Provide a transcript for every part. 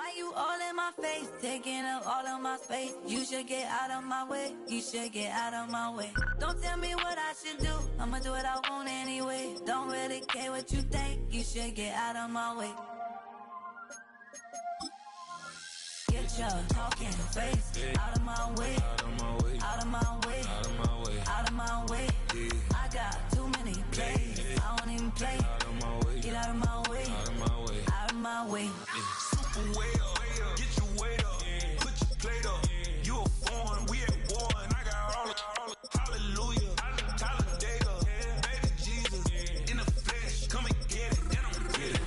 Why you all in my face, taking up all of my space? You should get out of my way, you should get out of my way. Don't tell me what I should do, I'ma do what I want anyway. Don't really care what you think, you should get out of my way. Get your talking face out of my way, out of my way, out of my way, out of my way, out of my way. I got too many plays, I don't even play. Out of my way, get out of my way, out of my way, out of my way. Super way up, get your weight up, put your plate up. You a foreign, we at war, and I got all the hallelujah, Talladega, baby Jesus, in the flesh, come and get it, then I'm get it.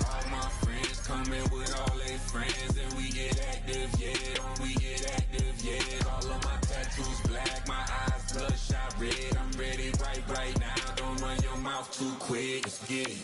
All my friends coming with all their friends, and we get active, yeah, we get active, yeah. All of my tattoos black, my eyes bloodshot red. I'm ready right now. Don't run your mouth too quick. Let's get it.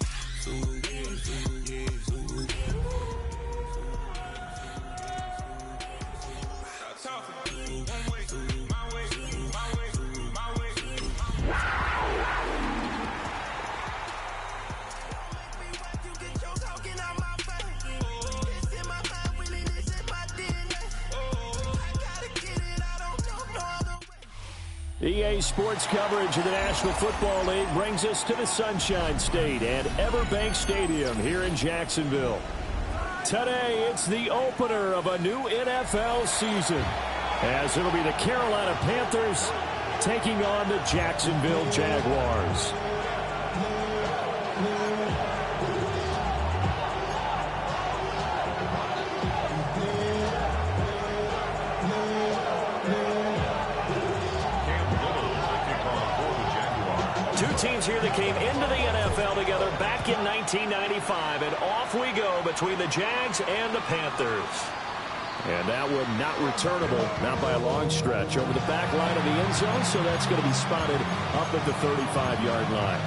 EA Sports coverage of the National Football League brings us to the Sunshine State and Everbank Stadium here in Jacksonville. Today, it's the opener of a new NFL season, as it'll be the Carolina Panthers taking on the Jacksonville Jaguars. Teams here that came into the NFL together back in 1995, and off we go between the Jags and the Panthers. And that one not returnable, not by a long stretch, over the back line of the end zone, so that's going to be spotted up at the 35-yard line.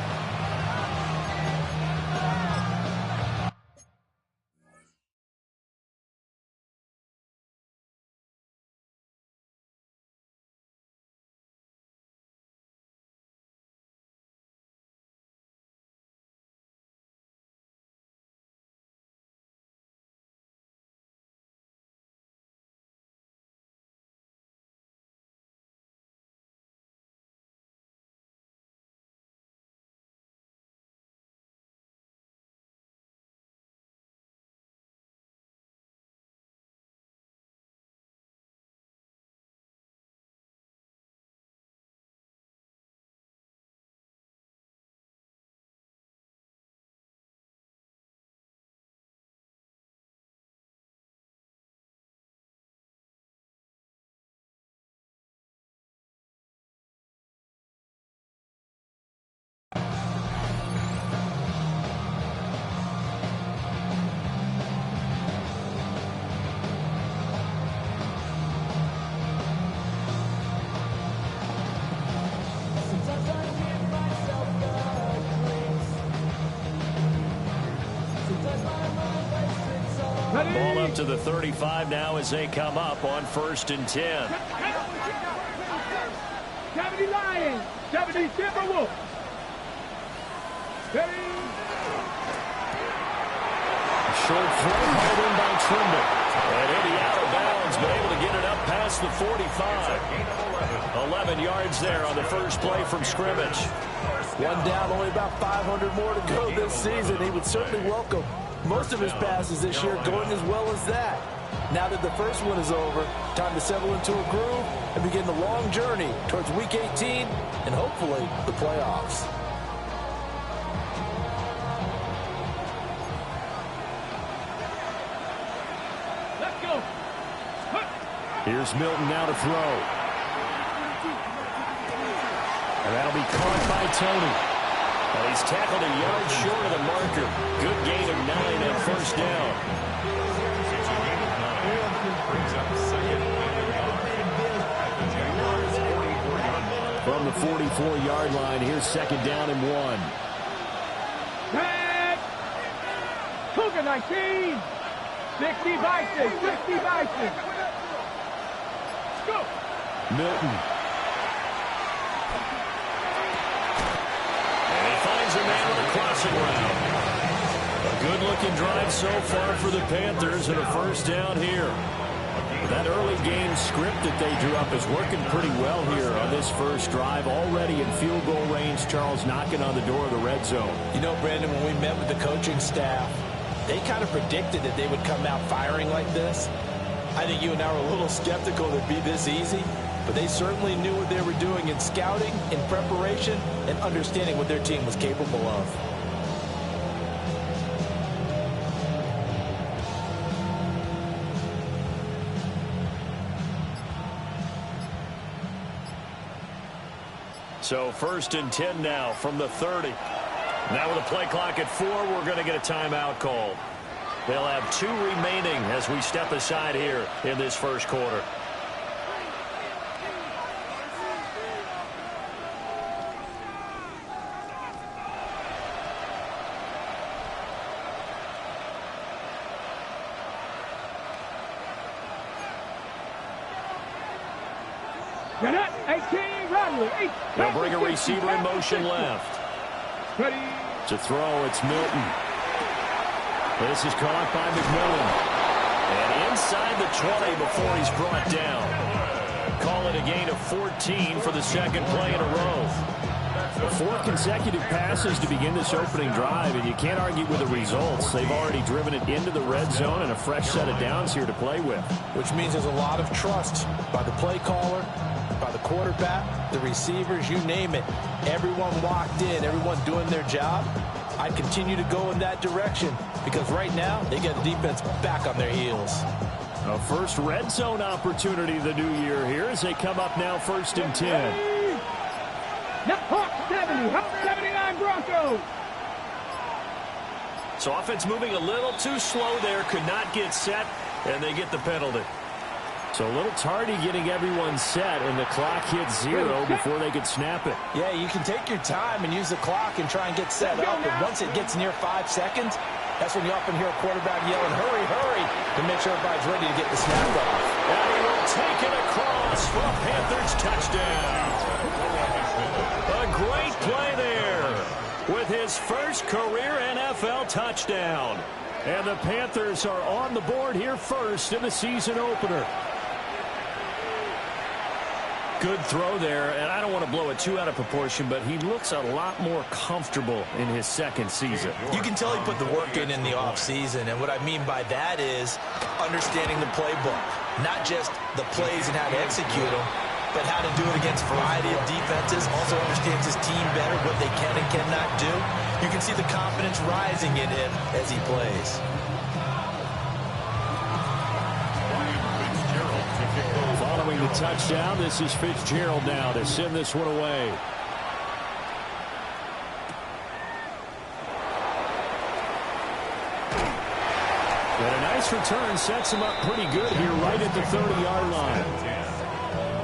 Ball up to the 35 now as they come up on 1st and 10. 70 Lions, 70 Timberwolves. Short throw hauled in by Trimble. And Indy out of bounds, but able to get it up past the 45. 11 yards there on the first play from scrimmage. One down, only about 500 more to go this season. He would certainly welcome most of his passes this year going as well as that. Now that the first one is over, time to settle into a groove and begin the long journey towards Week 18 and hopefully the playoffs. Let's go. Here's Milton now to throw. And that'll be caught by Tony. And he's tackled a yard short of the marker. Good gain of 9 on first down. From the 44-yard line, here's 2nd down and 1. Red. Cougar 19. 60 Bison. 60 Bison. Go. Milton. And he finds a man with a crossing route. A good-looking drive so far for the Panthers and a first down here. That early game script that they drew up is working pretty well here on this first drive. Already in field goal range, Charles knocking on the door of the red zone. You know, Brandon, when we met with the coaching staff, they kind of predicted that they would come out firing like this. I think you and I were a little skeptical that it'd be this easy, but they certainly knew what they were doing in scouting, in preparation, and understanding what their team was capable of. So first and 10 now from the 30. Now with a play clock at 4, we're going to get a timeout called. They'll have 2 remaining as we step aside here in this first quarter. Get up, 18, Rodley. They'll bring a receiver in motion left. Ready. To throw, it's Milton. This is caught by McMillan. And inside the 20 before he's brought down. Call it a gain of 14 for the second play in a row. 4 consecutive passes to begin this opening drive, and you can't argue with the results. They've already driven it into the red zone and a fresh set of downs here to play with. Which means there's a lot of trust by the play caller, by the quarterback, the receivers, you name it. Everyone locked in, everyone doing their job. I continue to go in that direction because right now they get the defense back on their heels. A first red zone opportunity the new year here as they come up now first and 10. Now Hawks 70, Hawks 79 Broncos. So offense moving a little too slow there, could not get set, and they get the penalty. So a little tardy getting everyone set, and the clock hits 0 before they could snap it. Yeah, you can take your time and use the clock and try and get set up, but once it gets near 5 seconds, that's when you often hear a quarterback yelling, hurry, hurry, to make sure everybody's ready to get the snap off. And he will take it across for a Panthers touchdown. A great play there with his first career NFL touchdown. And the Panthers are on the board here first in the season opener. Good throw there, and I don't want to blow it too out of proportion, but he looks a lot more comfortable in his second season. You can tell he put the work in the offseason, and what I mean by that is understanding the playbook. Not just the plays and how to execute them, but how to do it against a variety of defenses. Also understands his team better, what they can and cannot do. You can see the confidence rising in him as he plays. Following the touchdown, this is Fitzgerald now to send this one away. And a nice return sets him up pretty good here right at the 30-yard line.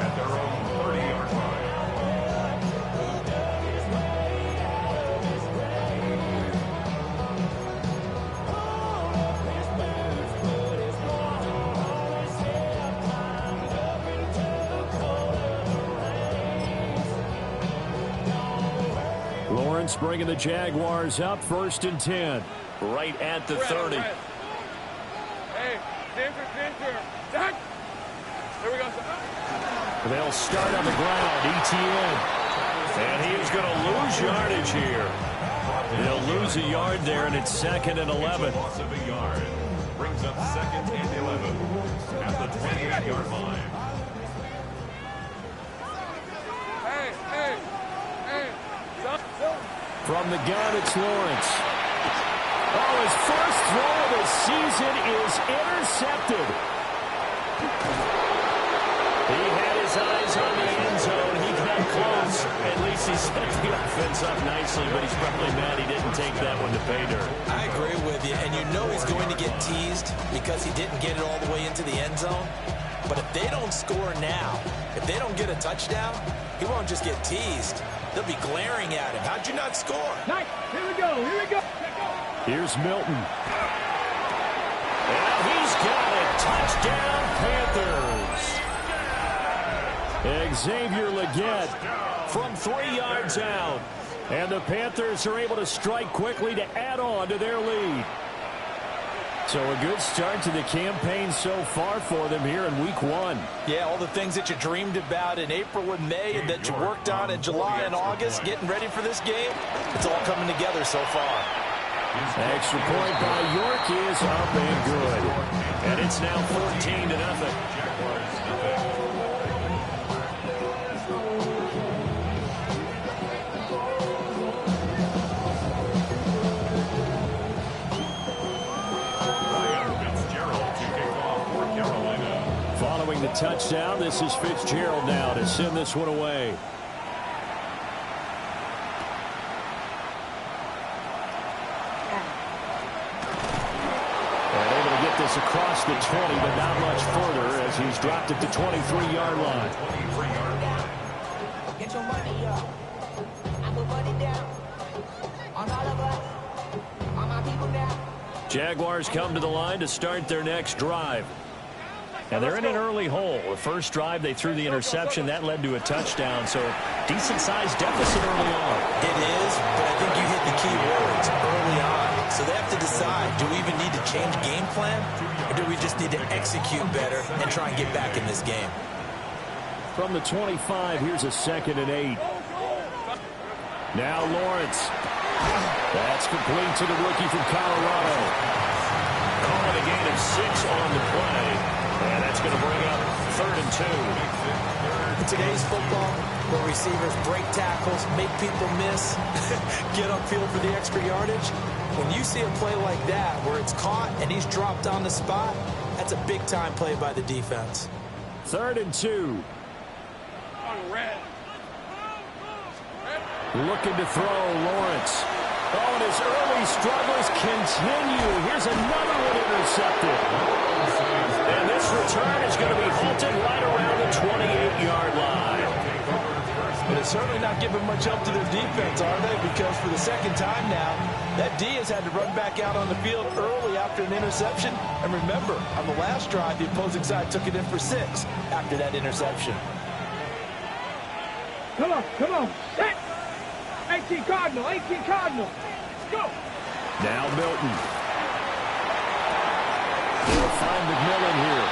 At their own 30-yard line. Lawrence bringing the Jaguars up first and 10. Right at the 30. Hey, center. There we go. They'll start on the ground, ETN. And he is going to lose yardage here. They'll lose a yard there, and it's 2nd and 11. Loss of a yard. Brings up 2nd and 11 at the 28-yard line. Hey. From the gun, it's Lawrence. Oh, his first throw of the season is intercepted. He had his eyes on the end zone. He got close. At least he set the offense up nicely, but he's probably mad he didn't take that one to pay dirt. I agree with you, and you know he's going to get teased because he didn't get it all the way into the end zone. But if they don't score now, if they don't get a touchdown, he won't just get teased. They'll be glaring at him. How'd you not score? Nice. Here we go. Here's Milton. And he's got it. Touchdown, Panthers. Xavier Legette from 3 yards out. And the Panthers are able to strike quickly to add on to their lead. So a good start to the campaign so far for them here in week 1. Yeah, all the things that you dreamed about in April and May and that you worked on in July and August, getting ready for this game, it's all coming together so far. Extra point by York is up and good. And it's now 14-0. Following the touchdown, this is Fitzgerald now to send this one away. And able to get this across the 20, but not much further as he's dropped it to 23-yard line. Get your money up. I put money down. On all of us. On my people now. Jaguars come to the line to start their next drive. And they're in an early hole. The first drive, they threw the interception. That led to a touchdown. So decent-sized deficit early on. It is, but I think you hit the key words early on. So they have to decide, do we even need to change game plan? Or do we just need to execute better and try and get back in this game? From the 25, here's a 2nd and 8. Now Lawrence. That's complete to the rookie from Colorado. Calling a gain of 6 on the play. And that's going to bring up 3rd and 2. In today's football, where receivers break tackles, make people miss, get upfield for the extra yardage, when you see a play like that where it's caught and he's dropped on the spot, that's a big-time play by the defense. 3rd and 2. Looking to throw, Lawrence. Oh, and his early struggles continue. Here's another one intercepted. And this return is going to be halted right around the 28-yard line. But it's certainly not giving much help to their defense, are they? Because for the second time now, that D has had to run back out on the field early after an interception. And remember, on the last drive, the opposing side took it in for 6 after that interception. Come on, come on. Set. 18 Cardinal, 18 Cardinal. Go. Now Milton. They'll find McMillan here.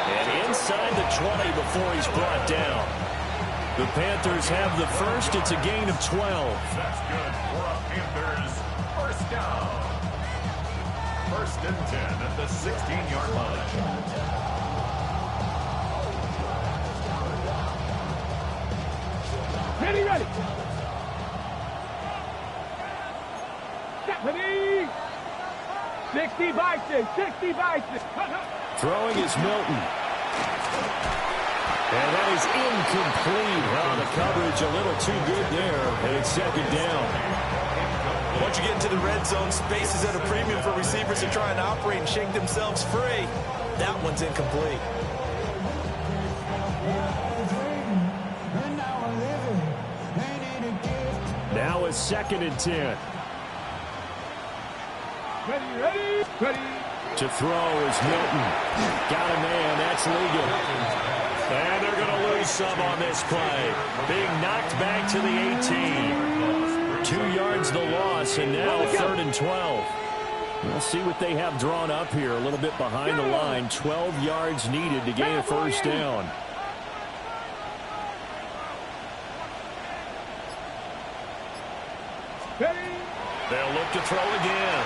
And inside the 20 before he's brought down. The Panthers have the first. It's a gain of 12. That's good for a Panthers first down. 1st and 10 at the 16-yard line. Ready, ready. Stephanie. 60 by 6, 60 by 6. Throwing is Milton. And that is incomplete. Well, the coverage a little too good there. And it's 2nd down. Once you get into the red zone, space is at a premium for receivers to try and operate and shake themselves free. That one's incomplete. Now it's 2nd and 10. Ready, ready, ready. To throw is Milton. Got a man. That's legal. And they're going to lose some on this play. Being knocked back to the 18. 2 yards the loss, and now 3rd and 12. We'll see what they have drawn up here. A little bit behind the line. 12 yards needed to gain a first down. They'll look to throw again.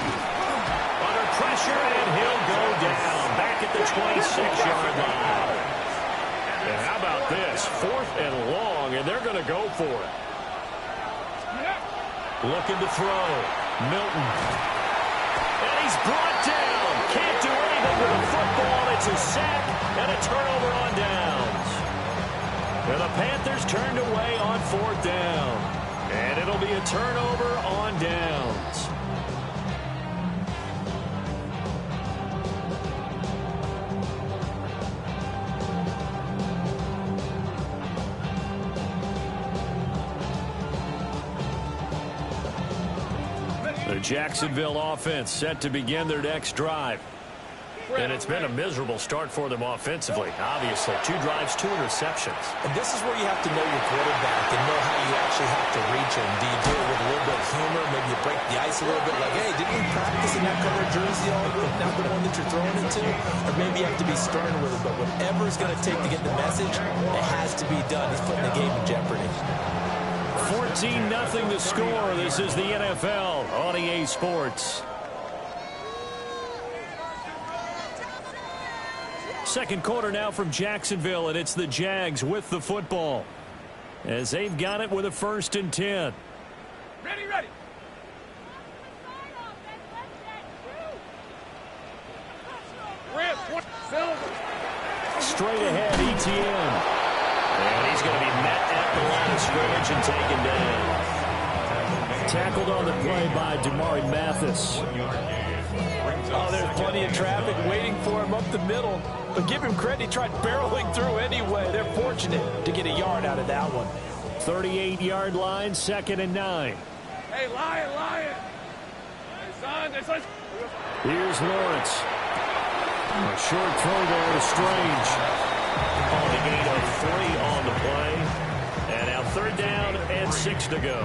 Under pressure, and he'll go down. Back at the 26-yard line. And how about this? 4th and long, and they're going to go for it. Looking to throw. Milton. And he's brought down. Can't do anything with the football. It's a sack and a turnover on downs. And the Panthers turned away on 4th down. And it'll be a turnover on downs. The Jacksonville offense set to begin their next drive. And it's been a miserable start for them offensively. Obviously, 2 drives, 2 interceptions. And this is where you have to know your quarterback and know how you actually have to reach him. Do you do it with a little bit of humor? Maybe you break the ice a little bit like, hey, didn't you practice in that color jersey all year? Not the one that you're throwing into? Or maybe you have to be stern with him. But whatever it's going to take to get the message, it has to be done. He's putting the game in jeopardy. 14-0 the score. This is the NFL on EA Sports. Second quarter now from Jacksonville, and it's the Jags with the football as they've got it with a 1st and 10. Ready. Straight ahead, ETN. And he's going to be met at the line of scrimmage and taken down. Tackled on the play by Damari Mathis. Oh, there's plenty of traffic waiting for him up the middle. But give him credit, he tried barreling through anyway. They're fortunate to get a yard out of that one. 38-yard line, 2nd and 9. Hey, Lion. Hey, son. Here's Lawrence. A short throw there to Strange. On the gain of 3 on the play. And now 3rd down and 6 to go.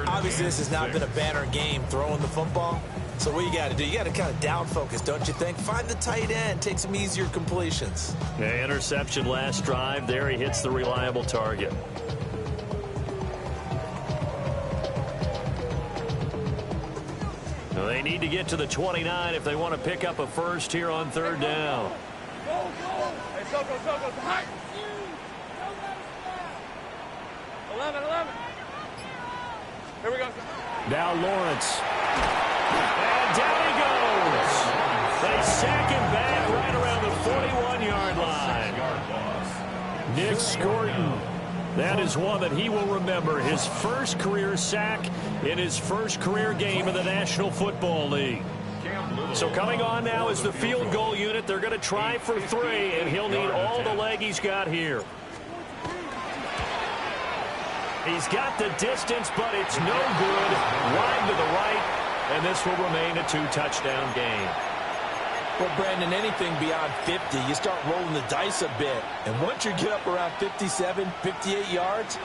Obviously, this has not been a banner game throwing the football. So what you got to do, you got to kind of down focus, don't you think? Find the tight end, take some easier completions. Yeah, interception last drive. There he hits the reliable target. Well, they need to get to the 29 if they want to pick up a first here on 3rd down. Go. Hey, Soko. High. 11. Here we go. Now Lawrence. And down he goes. They sack him back right around the 41-yard line. Nick Scorton. That is one that he will remember. His first career sack in his first career game in the National Football League. So coming on now is the field goal unit. They're going to try for 3, and he'll need all the leg he's got here. He's got the distance, but it's no good. Wide to the right, and this will remain a 2-touchdown game. Well, Brandon, anything beyond 50, you start rolling the dice a bit. And once you get up around 57, 58 yards,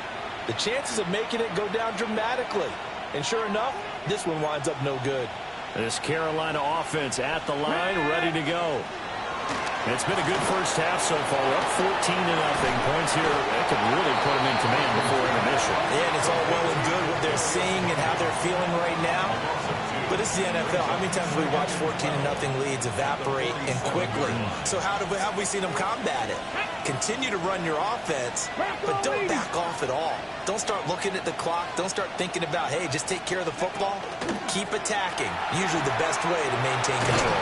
the chances of making it go down dramatically. And sure enough, this one winds up no good. This Carolina offense at the line, ready to go. It's been a good first half so far. Up 14-0. Points here. That could really put them in command before intermission. Yeah, and it's all well and good what they're seeing and how they're feeling right now. But it's the NFL. How many times have we watched 14-0 leads evaporate and quickly? So how have we seen them combat it? Continue to run your offense, but don't back off at all. Don't start looking at the clock. Don't start thinking about, hey, just take care of the football. Keep attacking. Usually the best way to maintain control.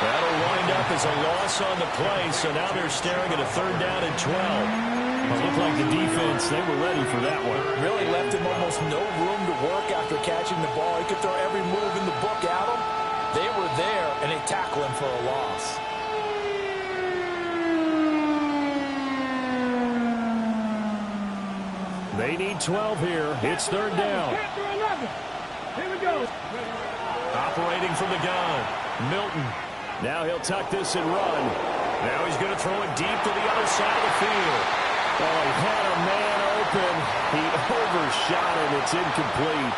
That'll wind up as a loss on the play, so now they're staring at a 3rd down and 12. It looked like the defense, they were ready for that one. Really left him almost no room to work after catching the ball. He could throw every move in the book at him. They were there, and they tackle him for a loss. They need 12 here. It's 3rd down. Here we go. Operating from the gun, Milton. Now he'll tuck this and run. Now he's going to throw it deep to the other side of the field. Oh, he had a man open. He overshot it. It's incomplete.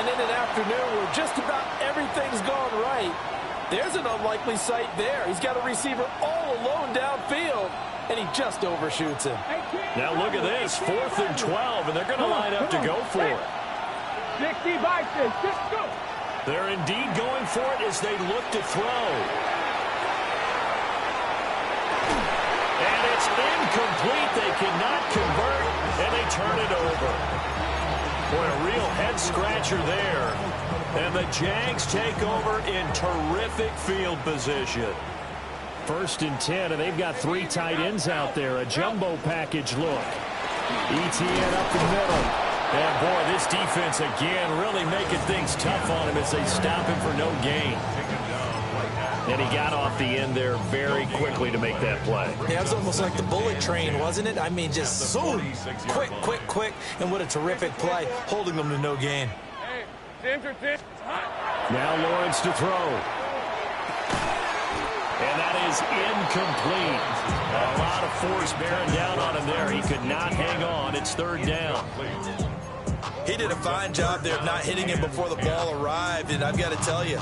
And in an afternoon where just about everything's gone right, there's an unlikely sight there. He's got a receiver all alone downfield, and he just overshoots him. Now look at this, 4th and 12, and they're going to line up to go for it. 60 by 6, just go. They're indeed going for it as they look to throw. And it's incomplete. They cannot convert, and they turn it over. Boy, a real head-scratcher there. And the Jags take over in terrific field position. 1st and 10, and they've got 3 tight ends out there. A jumbo package look. ETN up the middle. And, boy, this defense, again, really making things tough on him as they stop him for no gain. And he got off the end there very quickly to make that play. Yeah, it was almost like the bullet train, wasn't it? I mean, just zoom, quick, and what a terrific play, holding them to no gain. Hey, now Lawrence to throw. that is incomplete. A lot of force bearing down on him there. He could not hang on. It's third down. He did a fine job there of not hitting him before the ball arrived, and I've got to tell you,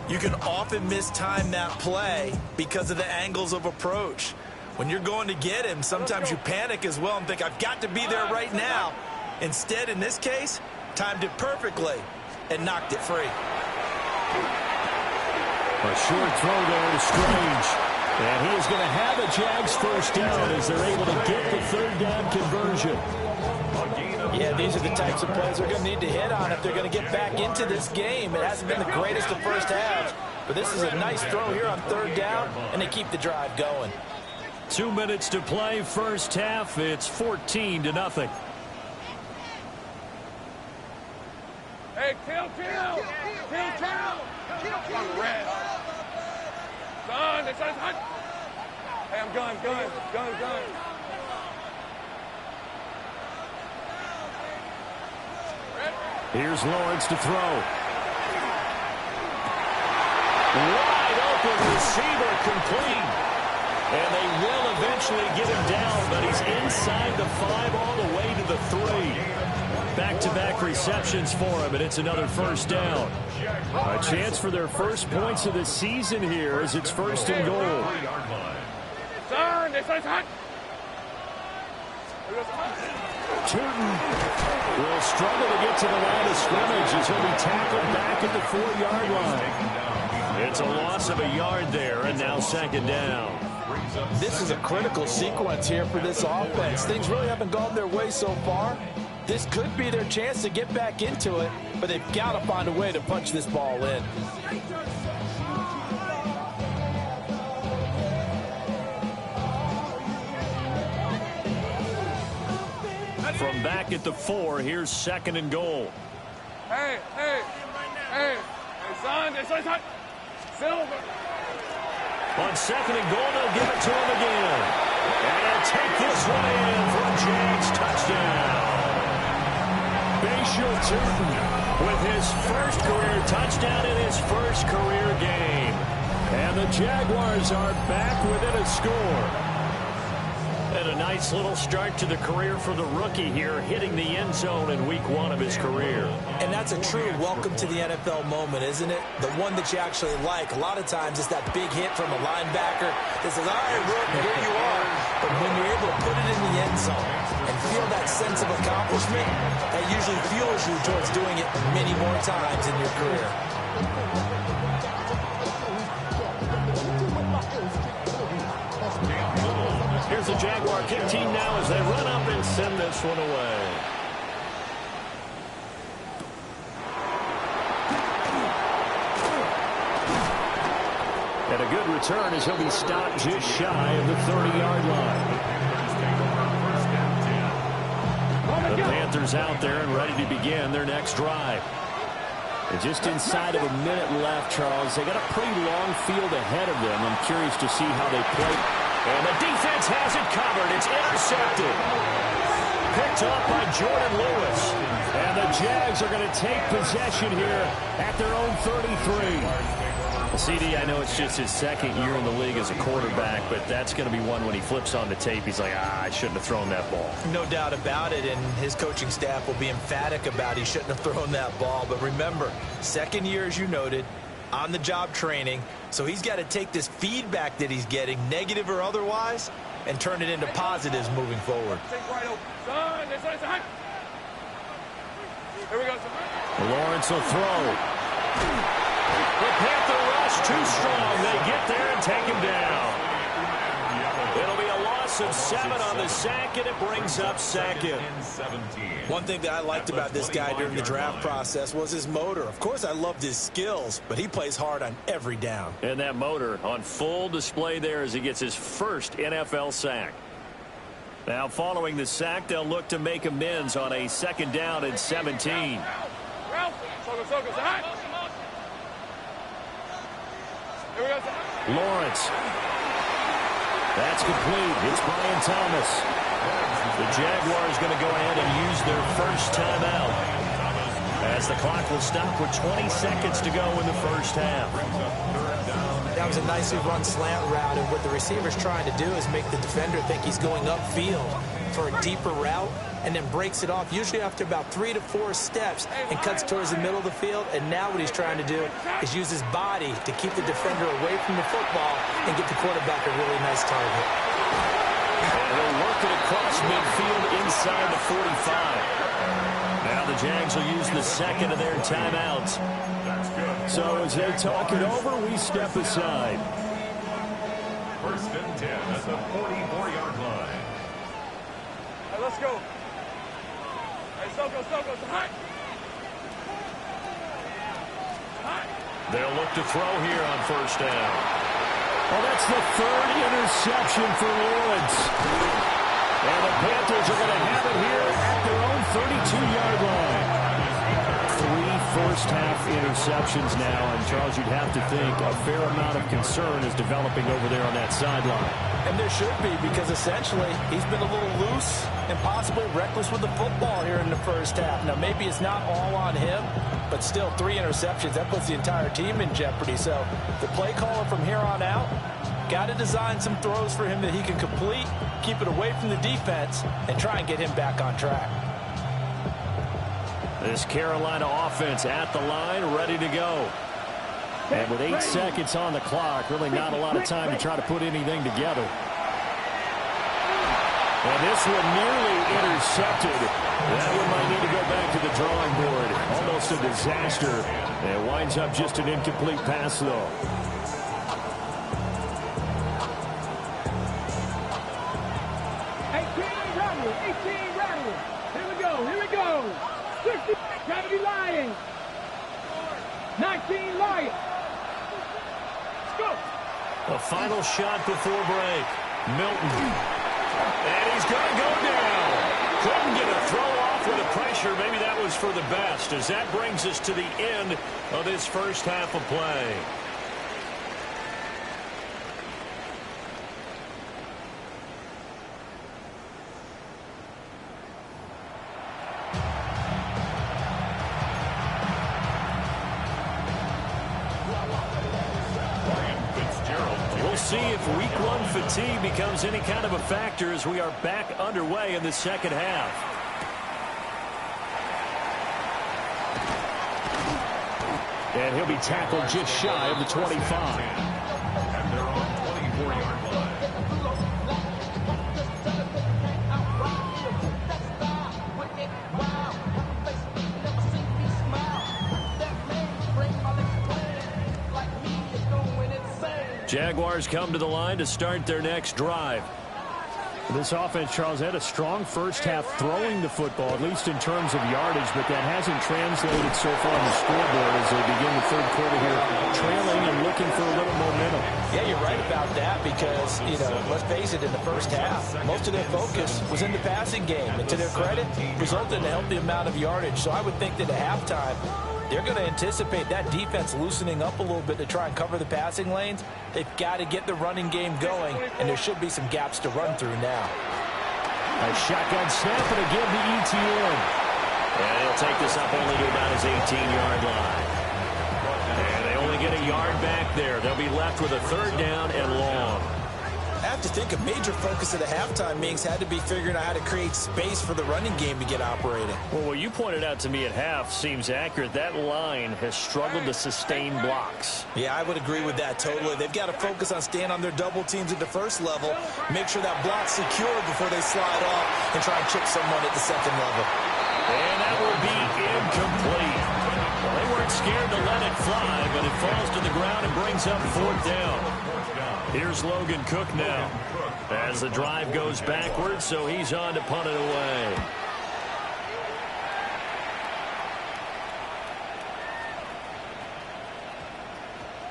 you can often mistime that play because of the angles of approach. When you're going to get him, sometimes you panic as well and think, I've got to be there right now. Instead, in this case, timed it perfectly and knocked it free. A short throw there to Strange. And he is going to have a Jags first down as they're able to get the third down conversion. Yeah, these are the types of plays they're going to need to hit on if they're going to get back into this game. It hasn't been the greatest of first halves, but this is a nice throw here on third down, and they keep the drive going. 2 minutes to play, first half. It's 14-0. Hey, kill. Red. Son, it's hot. Hey, I'm gun. Here's Lawrence to throw. Wide open receiver complete. And they will eventually get him down, but he's inside the 5 all the way to the 3. Back-to-back receptions for him, and it's another first down. A chance for their first points of the season here as it's first and goal. Son, it's hot. Turton will struggle to get to the line of scrimmage as he'll be tackled back at the 4-yard line. It's a loss of a yard there, and now second down. This is a critical sequence here for this offense. Things really haven't gone their way so far. This could be their chance to get back into it, but they've got to find a way to punch this ball in. From back at the 4, here's second and goal. Hey, son, it's hot. Silver. On second and goal, they'll give it to him again. And he'll take this one in for a Jags touchdown. Bashir Turton with his first career touchdown in his first career game. And the Jaguars are back within a score. And a nice little start to the career for the rookie here, hitting the end zone in week 1 of his career. And that's a true welcome to the NFL moment, isn't it? The one that you actually like. A lot of times it's that big hit from a linebacker that says, all right, rookie, here you are. But when you're able to put it in the end zone and feel that sense of accomplishment, that usually fuels you towards doing it many more times in your career. Here's the Jaguar kick team now as they run up and send this one away. And a good return as he'll be stopped just shy of the 30-yard line. The Panthers out there and ready to begin their next drive. And just inside of a minute left, Charles. They got a pretty long field ahead of them. I'm curious to see how they play. And the defense has it covered. It's intercepted. Picked up by Jordan Lewis. And the Jags are going to take possession here at their own 33. CD, I know it's just his second year in the league as a quarterback, but that's going to be one when he flips on the tape. He's like, I shouldn't have thrown that ball. No doubt about it, and his coaching staff will be emphatic about he shouldn't have thrown that ball. But remember, second year, as you noted, on-the-job training, so he's got to take this feedback that he's getting, negative or otherwise, and turn it into positives moving forward. Here we go. Lawrence will throw. The Panther rush too strong. They get there and take him down. It'll be a loss of 7 on the sack, and it brings up second. One thing that I liked about this guy during the draft process was his motor. Of course, I loved his skills, but he plays hard on every down. And that motor on full display there as he gets his first NFL sack. Now, following the sack, they'll look to make amends on a second down and 17. Lawrence. That's complete. It's Brian Thomas. The Jaguars going to go ahead and use their first timeout as the clock will stop with 20 seconds to go in the first half. becomes a nicely run slant route, and what the receiver's trying to do is make the defender think he's going upfield for a deeper route, and then breaks it off, usually after about 3 to 4 steps, and cuts towards the middle of the field. And now what he's trying to do is use his body to keep the defender away from the football and get the quarterback a really nice target. And they'll work it across midfield inside the 45. Now the Jags will use the second of their timeouts. So as they talk it over, we step aside. 1st and 10 at the 44-yard line. Hey, let's go. Hey, Soko. Hot. They'll look to throw here on 1st down. Well, that's the 3rd interception for Lawrence. And the Panthers are going to have it here at their own 32-yard line. 3 first-half interceptions now, and Charles, you'd have to think a fair amount of concern is developing over there on that sideline. And there should be, because essentially he's been a little loose and possibly reckless with the football here in the first half. Now, maybe it's not all on him, but still 3 interceptions. That puts the entire team in jeopardy. So the play caller from here on out got to design some throws for him that he can complete, keep it away from the defense, and try and get him back on track. This Carolina offense at the line, ready to go. And with 8 seconds on the clock, really not a lot of time to try to put anything together. And this one nearly intercepted. That one might need to go back to the drawing board. Almost a disaster. And it winds up just an incomplete pass, though. Here we go. 60, gravity Lions. 19 Lions. Let's go. A final shot before break. Milton. And he's going to go down. Couldn't get a throw off with the pressure. Maybe that was for the best, as that brings us to the end of this first half of play. See if week 1 fatigue becomes any kind of a factor as we are back underway in the second half. And he'll be tackled just shy of the 25. And they're on 24-yard line. Jaguars come to the line to start their next drive. This offense, Charles, had a strong first half throwing the football, at least in terms of yardage, but that hasn't translated so far on the scoreboard as they begin the third quarter here, trailing and looking for a little momentum. Yeah, you're right about that because, let's face it, in the first half, most of their focus was in the passing game. And to their credit, resulted in a healthy amount of yardage. So I would think that at halftime, they're going to anticipate that defense loosening up a little bit to try and cover the passing lanes. They've got to get the running game going, and there should be some gaps to run through now. A shotgun snap and again to ETN. And he'll take this up only to about his 18-yard line. And they only get a yard back there. They'll be left with a 3rd down and long. I have to think a major focus at the halftime meetings had to be figuring out how to create space for the running game to get operating. Well, what you pointed out to me at half seems accurate. That line has struggled to sustain blocks. Yeah, I would agree with that totally. They've got to focus on staying on their double teams at the first level, make sure that block's secure before they slide off and try and chip someone at the second level. And that will be incomplete. Well, they weren't scared to let it fly, but it falls to the ground and brings up 4th down. Here's Logan Cook now as the drive goes backwards, so he's on to punt it away.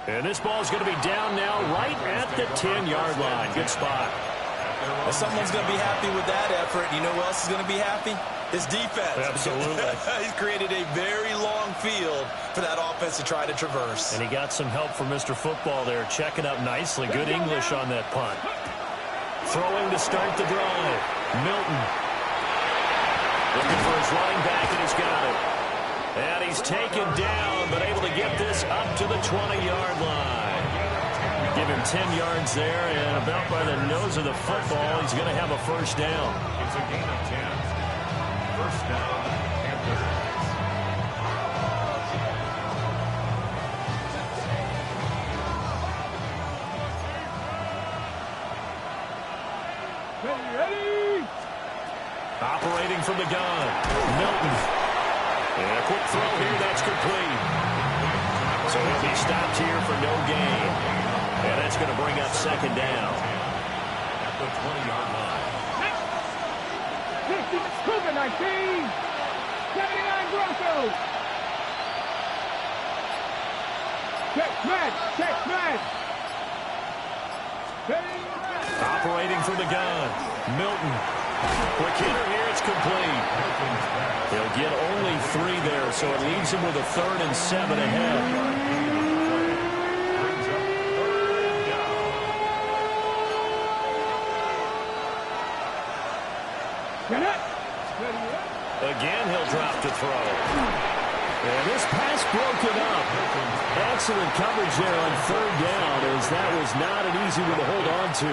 And this ball is going to be down now right at the 10-yard line. Good spot. Well, someone's going to be happy with that effort. You know who else is going to be happy? His defense. Absolutely. He's created a very long field for that offense to try to traverse. And he got some help from Mr. Football there, checking up nicely. Good English on that punt. Throwing to start the drive. Milton. Looking for his running back, and he's got it. And he's taken down, but able to get this up to the 20-yard line. Give him 10 yards there, and about by the nose of the football, he's going to have a first down. It's a gain of 10. First down, Panthers. Ready? Operating from the gun, Milton. And a quick throw here, that's complete. So he'll be stopped here for no gain. And that's going to bring up second down. At the 20-yard line. 50, Cougar 19. 79 Broncos. Check man. Operating from the gun, Milton. Quick hitter here, it's complete. They'll get only 3 there, so it leaves him with a 3rd and 7 ahead. Again, he'll drop to throw. And this pass broken up. Excellent coverage there on 3rd down, as that was not an easy one to hold on to.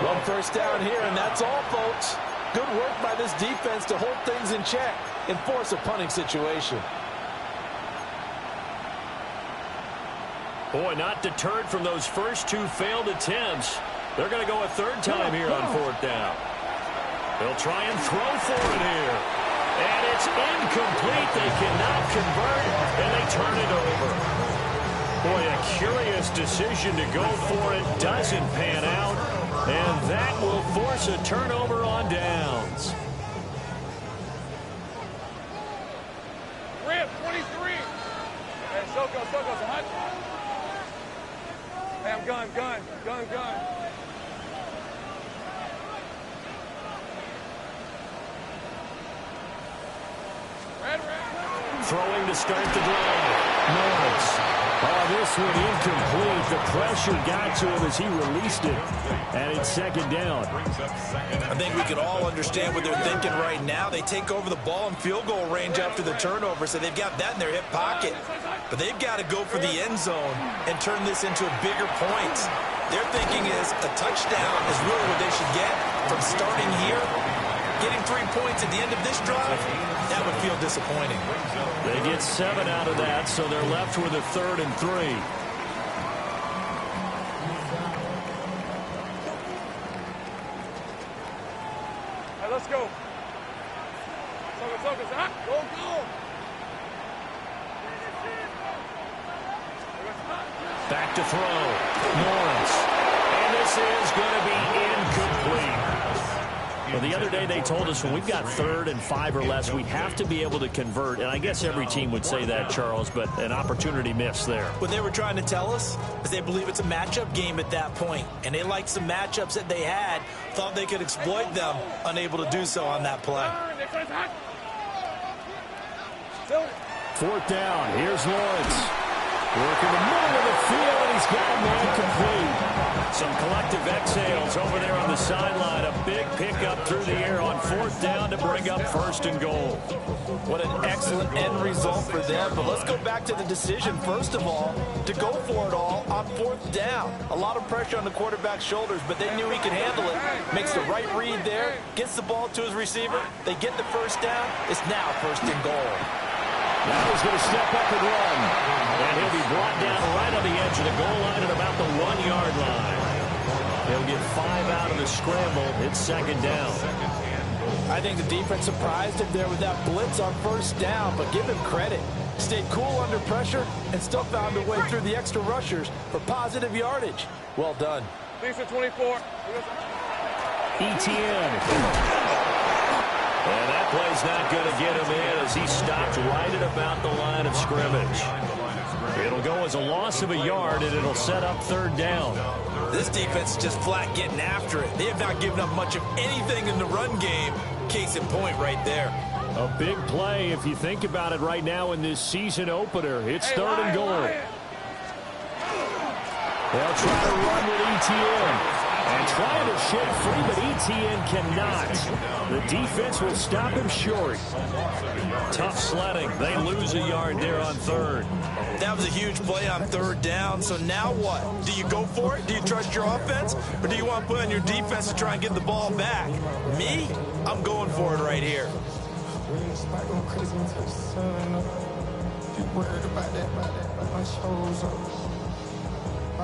One first down here, and that's all, folks. Good work by this defense to hold things in check and force a punting situation. Boy, not deterred from those first 2 failed attempts. They're going to go a 3rd time here on 4th down. They'll try and throw for it here. And it's incomplete. They cannot convert, and they turn it over. Boy, a curious decision to go for it. Doesn't pan out, and that will force a turnover on downs. Rip, 23. Hey, Soko, hot. Hey, I'm gun. Throwing to start the drive. Norris. Oh, this one incomplete. The pressure got to him as he released it. And it's second down. I think we can all understand what they're thinking right now. They take over the ball in field goal range after the turnover, so they've got that in their hip pocket. But they've got to go for the end zone and turn this into a bigger point. Their thinking is a touchdown is really what they should get from starting here. Getting 3 points at the end of this drive, that would feel disappointing. They get 7 out of that, so they're left with a 3rd and 3. Hey, let's go. Soko, hot. Go. Back to throw. Norris. And this is going to be incomplete. Well, the other day they told us when we've got 3rd and 5 or less, we have to be able to convert. And I guess every team would say that, Charles, but an opportunity missed there. What they were trying to tell us is they believe it's a matchup game at that point. And they liked some matchups that they had, thought they could exploit them, unable to do so on that play. 4th down. Here's Lawrence. Working the middle of the field, and he's got a man complete. Some collective exhales over there on the sideline. A big pickup through the air on 4th down to bring up 1st and goal. What an excellent end result for them. But let's go back to the decision, first of all, to go for it all on 4th down. A lot of pressure on the quarterback's shoulders, but they knew he could handle it. Makes the right read there, gets the ball to his receiver. They get the first down. It's now 1st and goal. Now he's going to step up and run. And he'll be brought down right on the edge of the goal line at about the 1-yard line. He'll get 5 out of the scramble. It's second down. I think the defense surprised him there with that blitz on 1st down, but give him credit. Stayed cool under pressure and still found a way through the extra rushers for positive yardage. Well done. Lisa 24. ETN. And that play's not going to get him in as he stopped right at about the line of scrimmage. It'll go as a loss of a yard, and it'll set up 3rd down. This defense is just flat getting after it. They have not given up much of anything in the run game. Case in point right there. A big play if you think about it right now in this season opener. It's 3rd and goal. They'll try to run with ETN. And trying to shake free, but ETN cannot. The defense will stop him short. Tough sledding. They lose a yard there on third. That was a huge play on third down. So now what? Do you go for it? Do you trust your offense? Or do you want to put on your defense to try and get the ball back? Me? I'm going for it right here.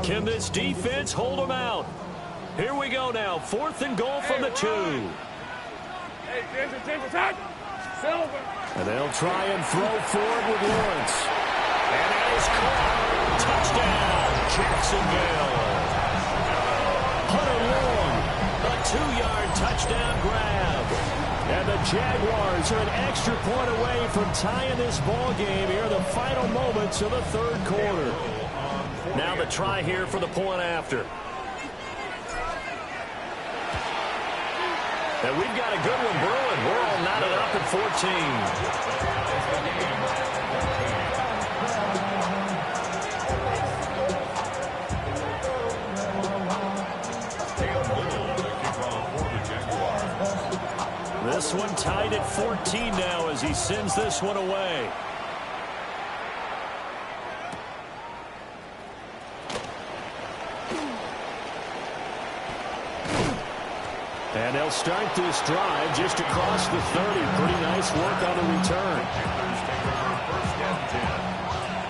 Can this defense hold them out? Here we go now. 4th and goal from the 2. And they'll try and throw forward with Lawrence. And that is caught. Touchdown, Jacksonville. Hunter Long, a 2-yard touchdown grab. And the Jaguars are an extra point away from tying this ball game here in the final moments of the 3rd quarter. Now the try here for the point after. And we've got a good one brewing. We're all knotted up at 14. This one tied at 14 now as he sends this one away. And they'll start this drive just across the 30. Pretty nice work on the return. First and 10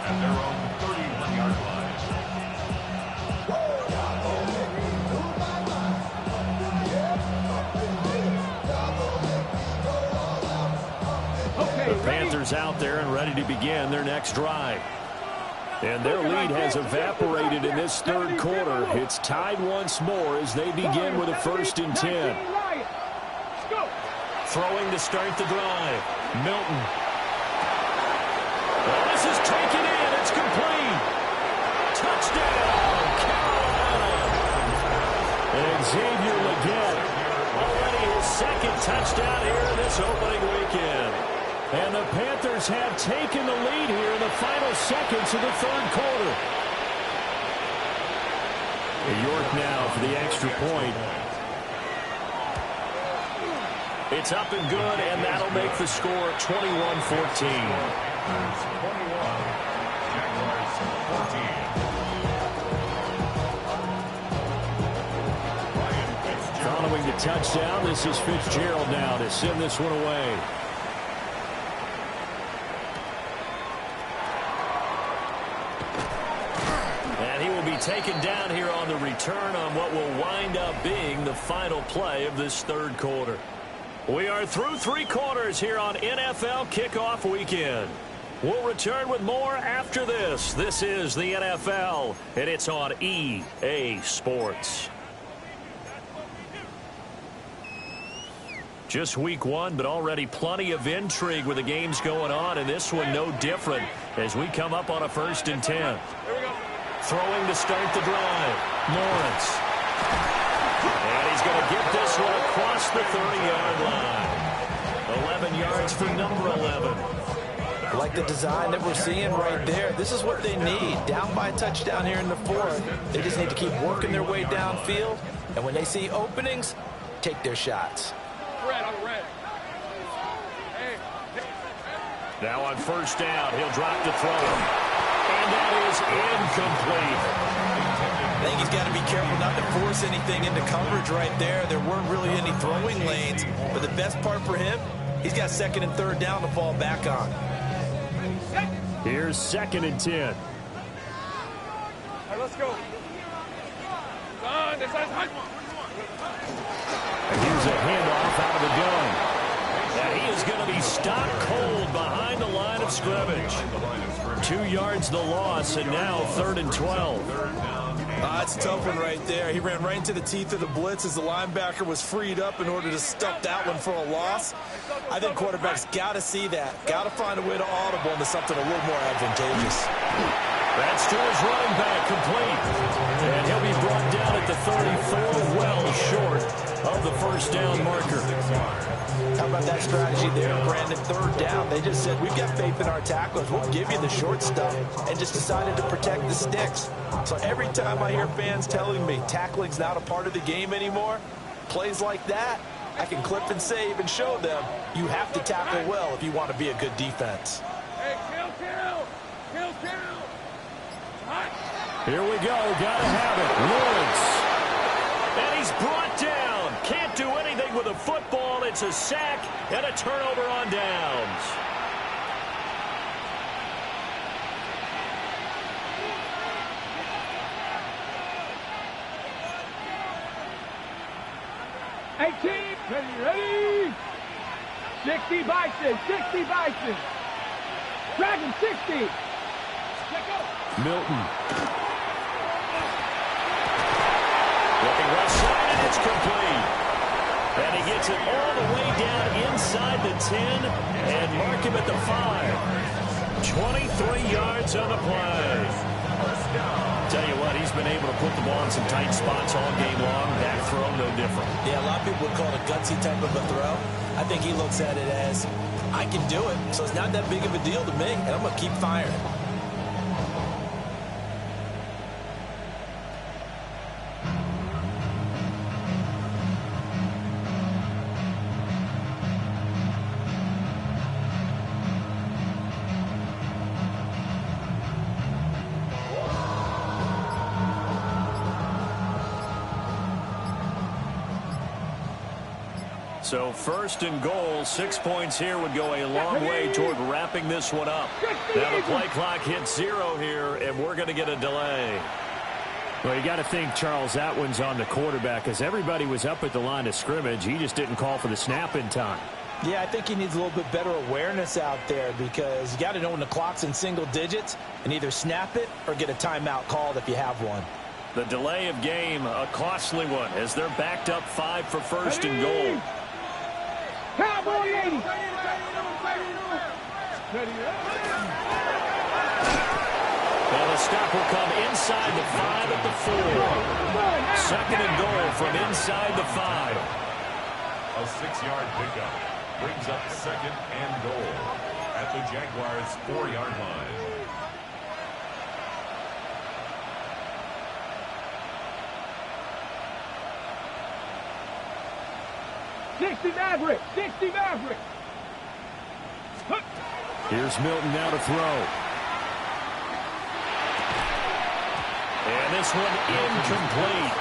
at their own 31-yard line. The Panthers out there and ready to begin their next drive. And their lead has evaporated in this 3rd quarter. It's tied once more as they begin with a 1st and 10. Throwing to start the drive. Milton. Well, this is taken in. It's complete. Touchdown, Carolina. And Xavier Legette already his 2nd touchdown here in this opening weekend. And the Panthers have taken the lead here in the final seconds of the 3rd quarter. York now for the extra point. It's up and good, and that'll make the score 21-14. Following the touchdown, this is Fitzgerald now to send this one away. Taken down here on the return on what will wind up being the final play of this 3rd quarter. We are through 3 quarters here on NFL Kickoff Weekend. We'll return with more after this. This is the NFL, and it's on EA Sports. Just week 1, but already plenty of intrigue with the games going on, and this one no different as we come up on a 1st and 10. Throwing to start the drive. Lawrence. And he's going to get this one across the 30-yard line. 11 yards for number 11. I like the design that we're seeing right there. This is what they need. Down by a touchdown here in the 4th. They just need to keep working their way downfield. And when they see openings, take their shots. Now on 1st down, he'll drop to throw. And that is incomplete. I think he's got to be careful not to force anything into coverage right there. There weren't really any throwing lanes. But the best part for him, he's got 2nd and 3rd down to fall back on. Here's 2nd and 10. Hey, let's go. And here's a handoff out of the gun. And he is going to be stopped cold behind the line of scrimmage. 2 yards the loss, and now 3rd and 12. That's a tough one right there. He ran right into the teeth of the blitz as the linebacker was freed up in order to stuff that one for a loss. I think quarterbacks got to see that. Got to find a way to audible into something a little more advantageous. That's to his running back, complete. And he'll be brought down at the 34, well short of the first down marker. How about that strategy there, Brandon? Third down, they just said, we've got faith in our tacklers. We'll give you the short stuff, and just decided to protect the sticks. So every time I hear fans telling me tackling's not a part of the game anymore, plays like that, I can clip and save and show them you have to tackle well if you want to be a good defense. Hey, kill. Here we go. Gotta have it. Lawrence. And he's brought down. Can't do anything with a football. It's a sack and a turnover on downs. Ready? 60 Bison. Dragon 60. Milton. Looking left side, and it's complete. And he gets it all the way down inside the 10 and mark him at the 5. 23 yards on the play. Tell you what, he's been able to put the ball in some tight spots all game long. That throw, no different. Yeah, a lot of people would call it a gutsy type of a throw. I think he looks at it as, I can do it, so it's not that big of a deal to me, and I'm going to keep firing. So first and goal, 6 points here would go a long way toward wrapping this one up. Now the play clock hits 0 here, and we're going to get a delay. Well, you got to think, Charles, that one's on the quarterback, as everybody was up at the line of scrimmage. He just didn't call for the snap in time. Yeah, I think he needs a little bit better awareness out there, because you got to know when the clock's in single digits and either snap it or get a timeout called if you have one. The delay of game, a costly one, as they're backed up 5 for first and goal. Cowboy 80. And the stop will come inside the 5 at the 4. Second and goal from inside the 5. A 6-yard pickup brings up second and goal at the Jaguars' 4-yard line. Maverick. Here's Milton now to throw. And this one incomplete.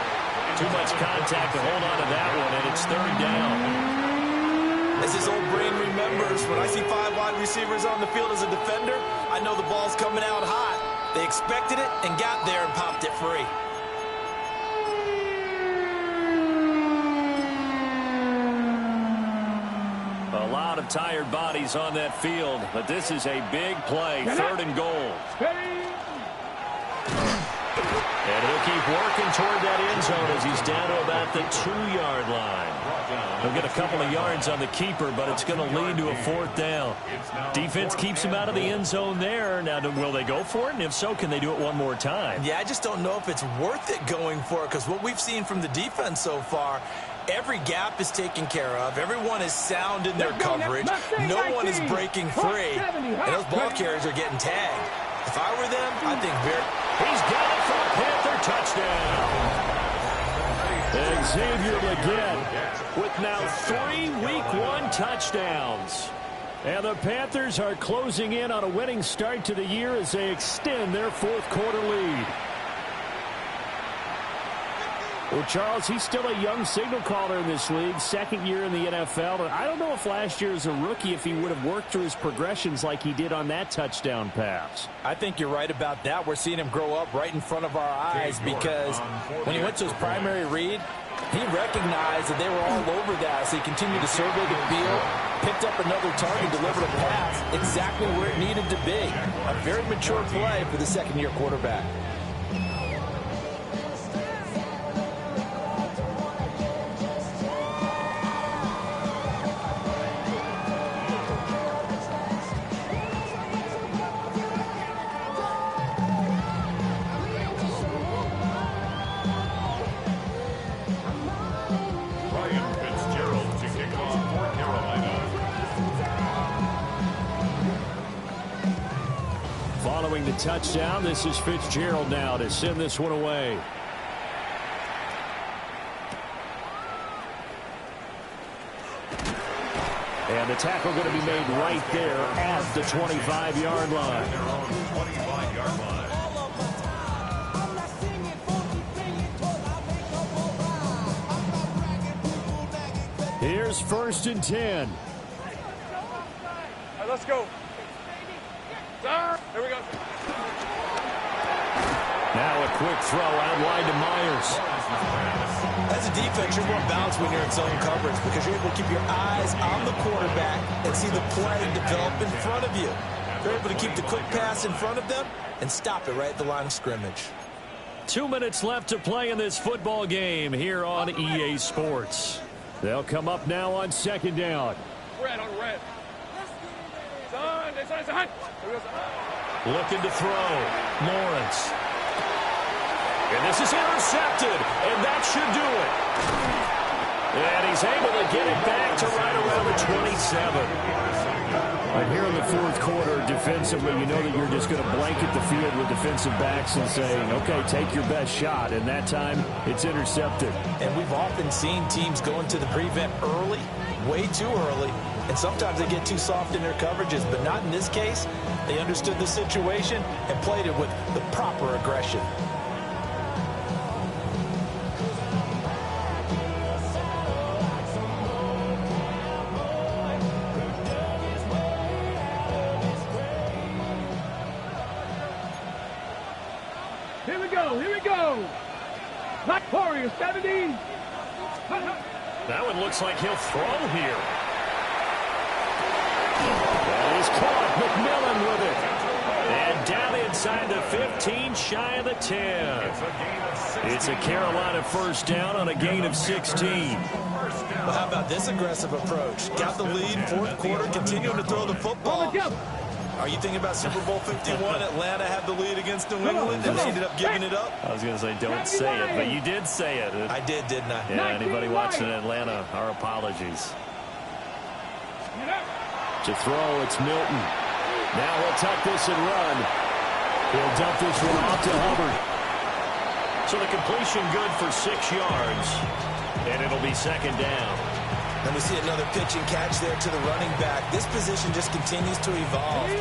Too much contact to hold on to that one, and it's third down. As his old brain remembers, when I see 5 wide receivers on the field as a defender, I know the ball's coming out hot. They expected it and got there and popped it free. A lot of tired bodies on that field, but this is a big play. Third and goal. And he'll keep working toward that end zone as he's down to about the 2-yard line. He'll get a couple of yards on the keeper, but it's going to lead to a 4th down. Defense keeps him out of the end zone there. Now, will they go for it? And if so, can they do it one more time? Yeah, I just don't know if it's worth it going for it, because what we've seen from the defense so far, every gap is taken care of. Everyone is sound in their coverage. No one is breaking free. And those ball carriers are getting tagged. If I were them, I think he's got it for a Panther touchdown. Xavier Legette with now 3 Week 1 touchdowns. And the Panthers are closing in on a winning start to the year as they extend their 4th quarter lead. Well, Charles, he's still a young signal caller in this league, 2nd year in the NFL. But I don't know if last year as a rookie, if he would have worked through his progressions like he did on that touchdown pass. I think you're right about that. We're seeing him grow up right in front of our eyes, because when he went to his primary read, he recognized that they were all over that. So he continued to survey the field, picked up another target, delivered a pass exactly where it needed to be. A very mature play for the 2nd-year quarterback. Following the touchdown, this is Fitzgerald now to send this one away. And the tackle going to be made right there at the 25-yard line. Their own 25-yard line. Here's 1st and 10. All right, let's go. Here we go. Now a quick throw out wide to Myers. As a defense, you're more balanced when you're in zone coverage because you're able to keep your eyes on the quarterback and see the play develop in front of you. You're able to keep the quick pass in front of them and stop it right at the line of scrimmage. 2 minutes left to play in this football game here on EA Sports. They'll come up now on 2nd down. Red on red. Son. Looking to throw. Lawrence. And this is intercepted, and that should do it. And he's able to get it back to right around the 27. And here in the 4th quarter, defensively, you know that you're just going to blanket the field with defensive backs and saying, okay, take your best shot. And that time, it's intercepted. And we've often seen teams go into the prevent early, way too early, and sometimes they get too soft in their coverages, but not in this case. They understood the situation and played it with the proper aggression. Here we go. Black Warrior 70. That one looks like he'll throw here. That is caught. McMillan with it. And down inside the 15, shy of the 10. It's a Carolina 1st down on a gain of 16. Well, how about this aggressive approach? Got the lead, 4th quarter, continuing to throw the football. Are you thinking about Super Bowl 51? Atlanta had the lead against New England, and they ended up giving it up? I was going to say, don't say it, but you did say it. I did, didn't I? Yeah, anybody watching Atlanta, our apologies. To throw, it's Milton. Now he'll tuck this and run. He'll dump this one off to Hubbard. So the completion good for 6 yards, and it'll be 2nd down. And we see another pitch and catch there to the running back. This position just continues to evolve.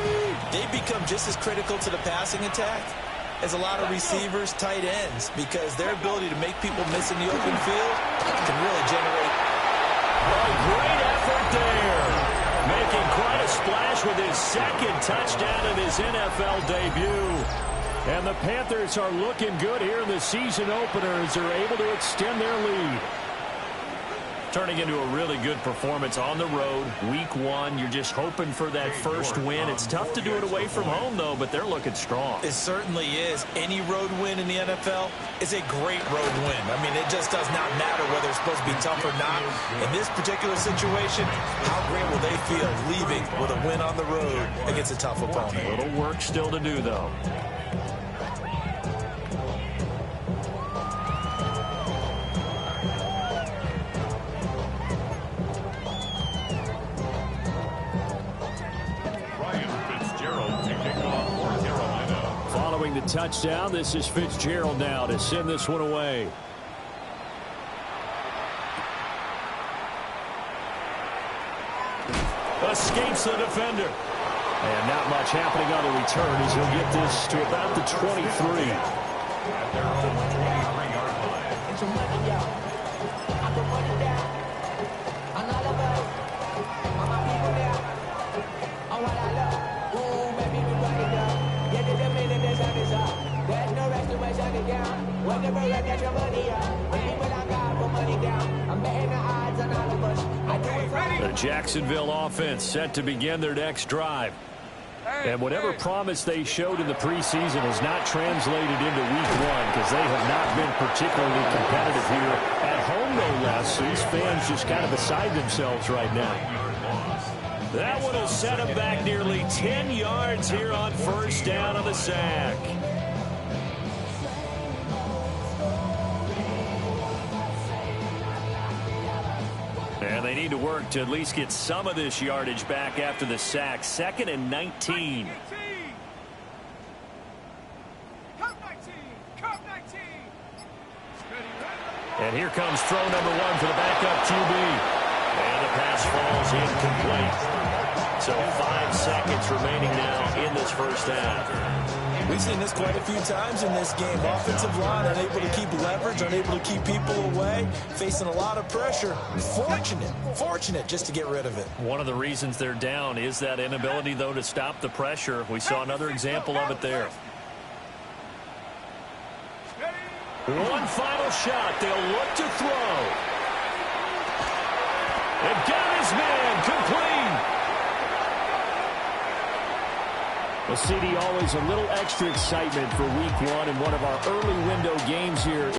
They become just as critical to the passing attack as a lot of receivers, tight ends, because their ability to make people miss in the open field can really generate. A great effort there. Making quite a splash with his 2nd touchdown in his NFL debut. And the Panthers are looking good here in the season opener as they're able to extend their lead. Turning into a really good performance on the road. Week 1, you're just hoping for that first win. It's tough to do it away from home, though, but they're looking strong. It certainly is. Any road win in the NFL is a great road win. I mean, it just does not matter whether it's supposed to be tough or not. In this particular situation, how great will they feel leaving with a win on the road against a tough opponent? A little work still to do, though. Following the touchdown, this is Fitzgerald now to send this one away. Escapes the defender. And not much happening on the return as he'll get this to about the 23. At their own 23-yard line. The Jacksonville offense set to begin their next drive. And whatever promise they showed in the preseason has not translated into week 1 because they have not been particularly competitive here. At home, no less. These fans just kind of beside themselves right now. That one will set them back nearly 10 yards here on 1st down on the sack. And they need to work to at least get some of this yardage back after the sack. 2nd and 19. And here comes throw number 1 for the backup QB. And the pass falls incomplete. So 5 seconds remaining now in this first half. We've seen this quite a few times in this game. Offensive line unable to keep leverage, unable to keep people away, facing a lot of pressure. Fortunate just to get rid of it. One of the reasons they're down is that inability, though, to stop the pressure. We saw another example of it there. One final shot. They'll look to throw. And got his man complete. Well, CD, always a little extra excitement for week 1 in one of our early window games here.